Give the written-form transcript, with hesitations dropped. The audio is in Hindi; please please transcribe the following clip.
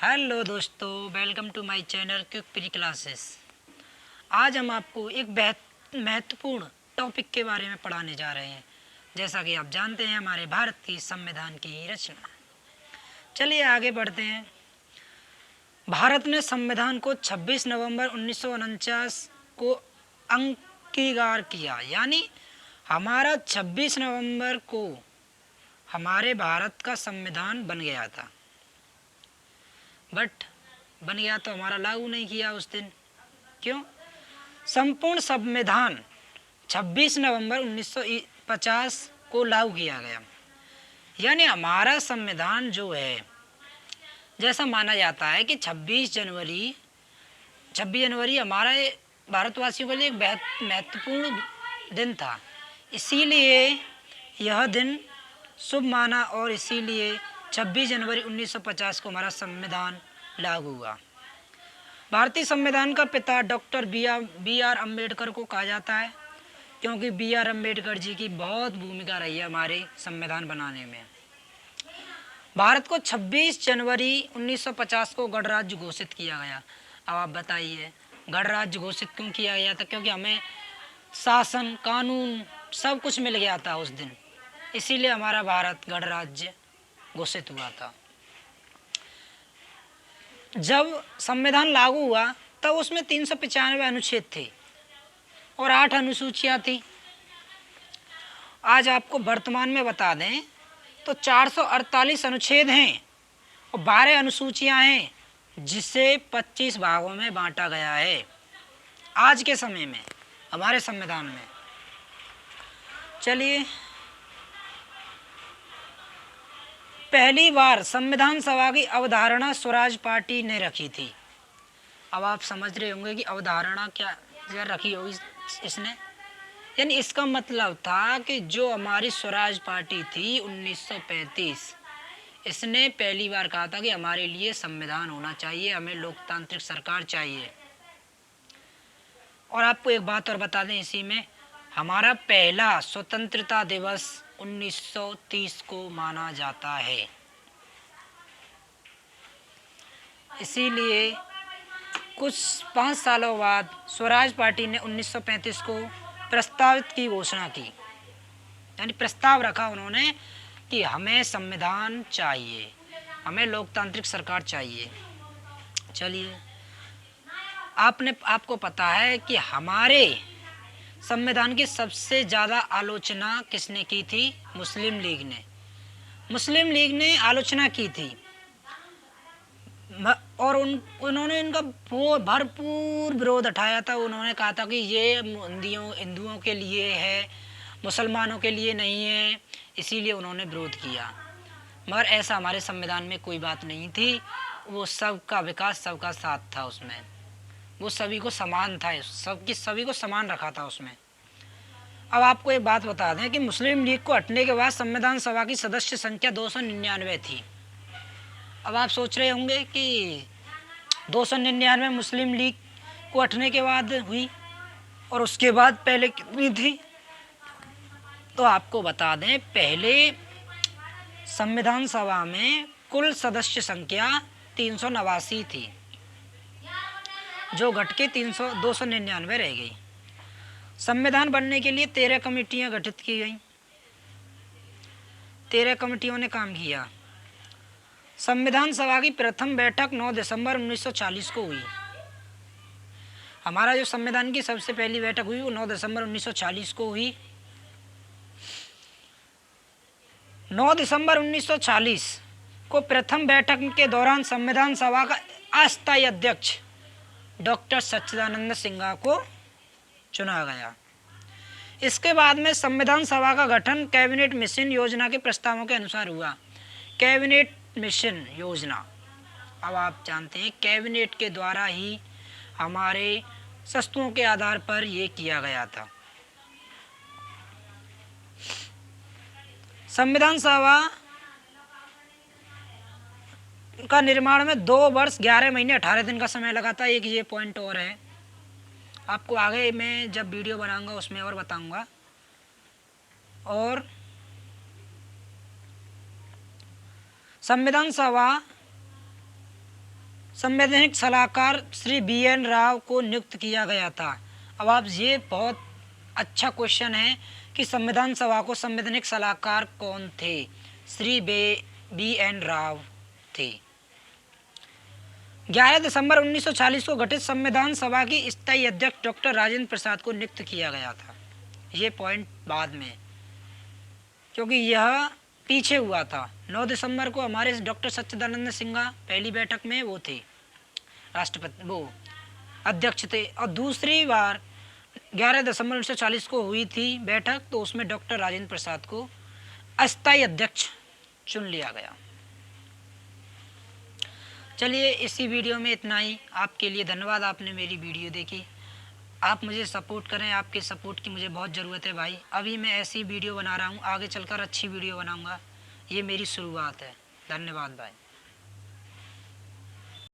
हेलो दोस्तों, welcome to my channel quick pre classes. आज हम आपको एक महत्वपूर्ण टॉपिक के बारे में पढ़ाने जा रहे हैं। जैसा कि आप जानते हैं, हमारे भारत की संविधान की रचना। चलिए आगे बढ़ते हैं। भारत ने संविधान को 26 नवंबर 1949 को अंगीकार किया, यानी हमारा 26 नवंबर को हमारे भारत का संविधान बन गया था। बट बन गया तो हमारा लागू नहीं किया उस दिन। क्यों? संपूर्ण संविधान 26 नवंबर 1950 को लागू किया गया, यानी हमारा संविधान जो है, जैसा माना जाता है कि 26 जनवरी हमारे भारतवासियों के लिए एक महत्वपूर्ण दिन था। इसीलिए यह दिन शुभ माना और इसीलिए 26 जनवरी 1950 को हमारा संविधान लागू हुआ। भारतीय संविधान का पिता डॉक्टर बी आर अम्बेडकर को कहा जाता है, क्योंकि बी आर अम्बेडकर जी की बहुत भूमिका रही है हमारे संविधान बनाने में। भारत को 26 जनवरी 1950 को गणराज्य घोषित किया गया। अब आप बताइए, गणराज्य घोषित क्यों किया गया था? क्योंकि हमें शासन, कानून सब कुछ मिल गया था उस दिन, इसीलिए हमारा भारत गणराज्य घोषित हुआ था। जब संविधान लागू हुआ तब उसमें 395 अनुच्छेद थे और 8 अनुसूचियां थी। आज आपको वर्तमान में बता दें तो 448 अनुच्छेद हैं और 12 अनुसूचियां हैं, जिसे 25 भागों में बांटा गया है आज के समय में हमारे संविधान में। चलिए, पहली बार संविधान सभा की अवधारणा स्वराज पार्टी ने रखी थी। अब आप समझ रहे होंगे कि अवधारणा क्या रखी होगी इसने, यानी इसका मतलब था कि जो हमारी स्वराज पार्टी थी 1935, इसने पहली बार कहा था कि हमारे लिए संविधान होना चाहिए, हमें लोकतांत्रिक सरकार चाहिए। और आपको एक बात और बता दें, इसी में हमारा पहला स्वतंत्रता दिवस 1930 को माना जाता है। इसीलिए कुछ 5 सालों बाद स्वराज पार्टी ने 1935 को प्रस्तावित की घोषणा की, यानी प्रस्ताव रखा उन्होंने कि हमें संविधान चाहिए, हमें लोकतांत्रिक सरकार चाहिए। चलिए, आपको पता है कि हमारे संविधान की सबसे ज़्यादा आलोचना किसने की थी? मुस्लिम लीग ने। मुस्लिम लीग ने आलोचना की थी और उन्होंने इनका भरपूर विरोध उठाया था। उन्होंने कहा था कि ये हिंदुओं के लिए है, मुसलमानों के लिए नहीं है, इसीलिए उन्होंने विरोध किया। मगर ऐसा हमारे संविधान में कोई बात नहीं थी। वो सबका विकास, सबका साथ था उसमें, वो सभी को समान था, सभी को समान रखा था उसमें। अब आपको एक बात बता दें कि मुस्लिम लीग को हटने के बाद संविधान सभा की सदस्य संख्या 299 थी। अब आप सोच रहे होंगे कि 299 मुस्लिम लीग को हटने के बाद हुई और उसके बाद पहले कितनी थी? तो आपको बता दें, पहले संविधान सभा में कुल सदस्य संख्या 389 थी, जो घट के 299 रह गई। संविधान बनने के लिए 13 कमेटियां गठित की गईं। 13 कमेटियों ने काम किया। संविधान सभा की प्रथम बैठक 9 दिसंबर 1940 को हुई। हमारा जो संविधान की सबसे पहली बैठक हुई वो 9 दिसंबर 1940 को हुई। 9 दिसंबर 1940 को प्रथम बैठक के दौरान संविधान सभा का अस्थायी अध्यक्ष डॉक्टर सच्चिदानंद सिन्हा को चुना गया। इसके बाद में संविधान सभा का गठन कैबिनेट मिशन योजना के प्रस्तावों के अनुसार हुआ। कैबिनेट मिशन योजना, अब आप जानते हैं, कैबिनेट के द्वारा ही हमारे शर्तों के आधार पर यह किया गया था। संविधान सभा का निर्माण में 2 वर्ष 11 महीने 18 दिन का समय लगा था। एक ये पॉइंट और है, आपको आगे मैं जब वीडियो बनाऊंगा उसमें और बताऊंगा। और संविधान सभा संवैधानिक सलाहकार श्री BN राव को नियुक्त किया गया था। अब आप ये बहुत अच्छा क्वेश्चन है कि संविधान सभा को संवैधानिक सलाहकार कौन थे? श्री BN राव थे। 11 दिसंबर 1940 को गठित संविधान सभा की स्थायी अध्यक्ष डॉक्टर राजेंद्र प्रसाद को नियुक्त किया गया था। ये पॉइंट बाद में, क्योंकि यह पीछे हुआ था। 9 दिसंबर को हमारे डॉक्टर सच्चिदानंद सिन्हा पहली बैठक में वो थे, राष्ट्रपति वो अध्यक्ष थे, और दूसरी बार 11 दिसंबर 1940 को हुई थी बैठक, तो उसमें डॉक्टर राजेंद्र प्रसाद को अस्थायी अध्यक्ष चुन लिया गया। चलिए इसी वीडियो में इतना ही। आपके लिए धन्यवाद, आपने मेरी वीडियो देखी। आप मुझे सपोर्ट करें, आपके सपोर्ट की मुझे बहुत ज़रूरत है भाई। अभी मैं ऐसी वीडियो बना रहा हूँ, आगे चलकर अच्छी वीडियो बनाऊँगा। ये मेरी शुरुआत है। धन्यवाद भाई।